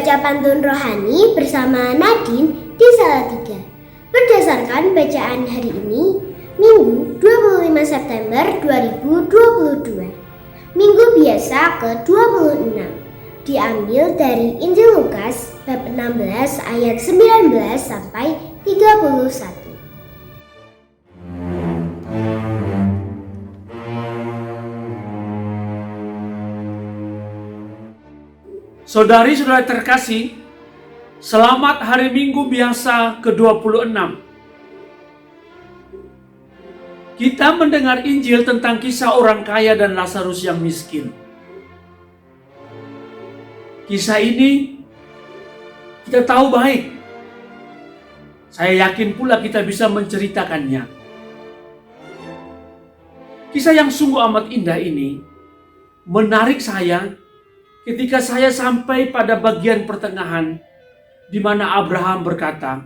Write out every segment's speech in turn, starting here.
Membaca pantun rohani bersama Nadine di Salatiga. Berdasarkan bacaan hari ini, Minggu 25 September 2022, Minggu biasa ke-26, diambil dari Injil Lukas bab 16 ayat 19 sampai 31. Saudari-saudari terkasih, selamat hari Minggu biasa ke-26. Kita mendengar Injil tentang kisah orang kaya dan Lazarus yang miskin. Kisah ini kita tahu baik. Saya yakin pula kita bisa menceritakannya. Kisah yang sungguh amat indah ini menarik saya ketika saya sampai pada bagian pertengahan di mana Abraham berkata,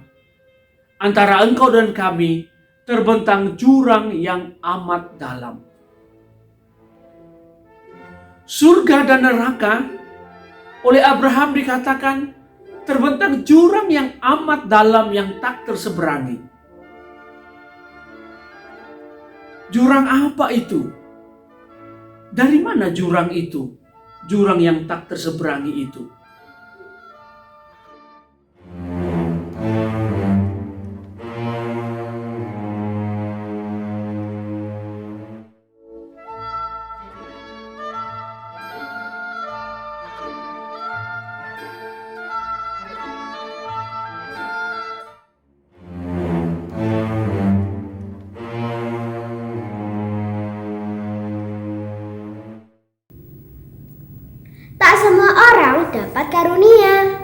"Antara engkau dan kami terbentang jurang yang amat dalam." Surga dan neraka oleh Abraham dikatakan terbentang jurang yang amat dalam yang tak terseberangi. Jurang apa itu? Dari mana jurang itu? Jurang yang tak terseberangi itu. Tak semua orang dapat karunia.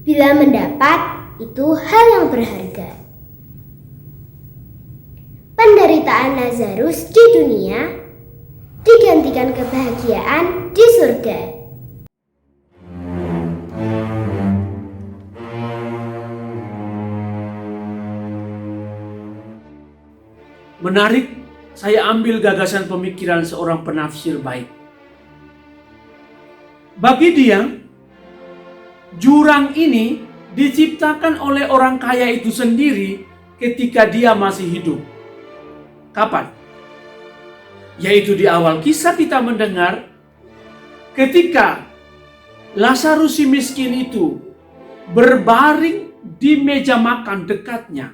Bila mendapat, itu hal yang berharga. Penderitaan Lazarus di dunia digantikan kebahagiaan di surga. Menarik, saya ambil gagasan pemikiran seorang penafsir baik. Bagi dia, jurang ini diciptakan oleh orang kaya itu sendiri ketika dia masih hidup. Kapan? Yaitu di awal kisah kita mendengar ketika Lazarus si miskin itu berbaring di meja makan dekatnya.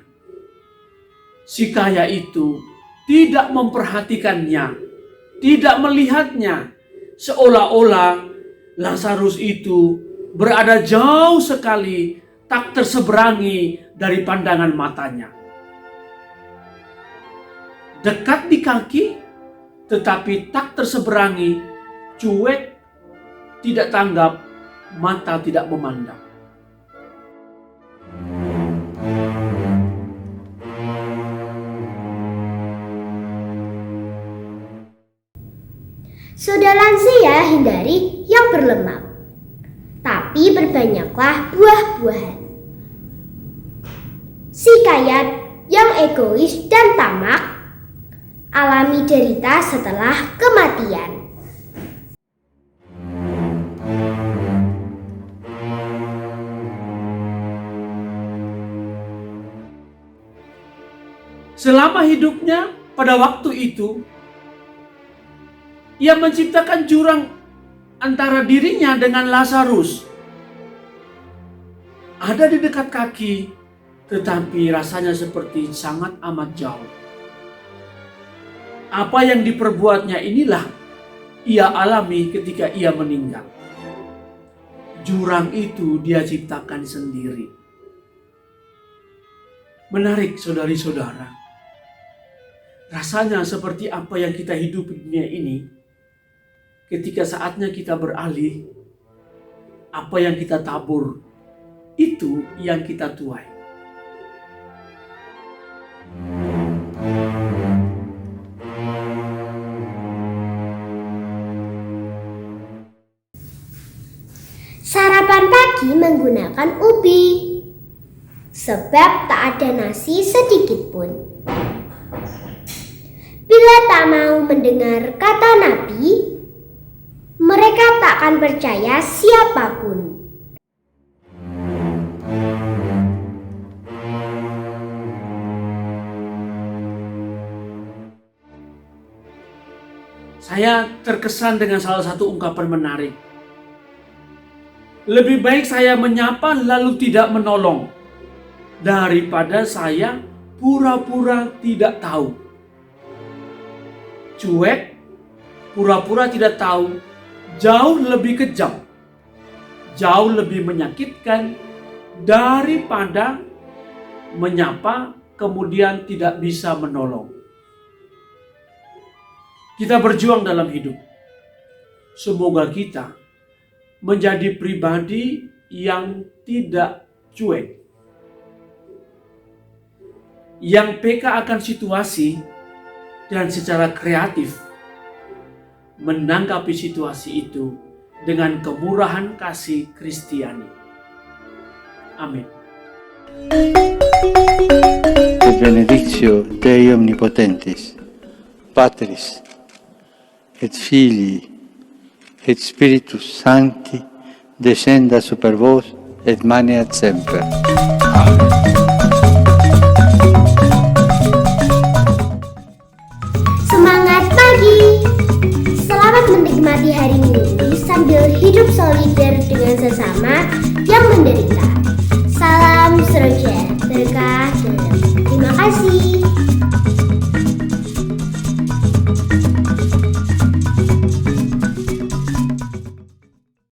Si kaya itu tidak memperhatikannya, tidak melihatnya, seolah-olah Lazarus itu berada jauh sekali, tak terseberangi dari pandangan matanya. Dekat di kaki, tetapi tak terseberangi, cuek, tidak tanggap, mata tidak memandang. Sudah lansia hindari yang berlemak, tapi berbanyaklah buah-buahan. Si kaya yang egois dan tamak alami derita setelah kematian. Selama hidupnya pada waktu itu, ia menciptakan jurang antara dirinya dengan Lazarus. Ada di dekat kaki, tetapi rasanya seperti sangat amat jauh. Apa yang diperbuatnya inilah ia alami ketika ia meninggal. Jurang itu dia ciptakan sendiri. Menarik saudari-saudara. Rasanya seperti apa yang kita hidup di dunia ini. Ketika saatnya kita beralih, apa yang kita tabur, itu yang kita tuai. Sarapan pagi menggunakan ubi, sebab tak ada nasi sedikit pun. Bila tak mau mendengar kata Nabi, mereka tak akan percaya siapapun. saya terkesan dengan salah satu ungkapan menarik. Lebih baik saya menyapa lalu tidak menolong daripada saya pura-pura tidak tahu. Cuek, pura-pura tidak tahu, jauh lebih kejam, jauh lebih menyakitkan daripada menyapa kemudian tidak bisa menolong. Kita berjuang dalam hidup. Semoga kita menjadi pribadi yang tidak cuek, yang peka akan situasi dan secara kreatif menanggapi situasi itu dengan kemurahan kasih Kristiani. Amin. Et benedictio Dei omnipotentis, Patris, et Filii, et Spiritus Sancti, descenda super vos et maneat semper. Amen. Semangat pagi! Selamat menikmati hari Minggu sambil hidup solider dengan sesama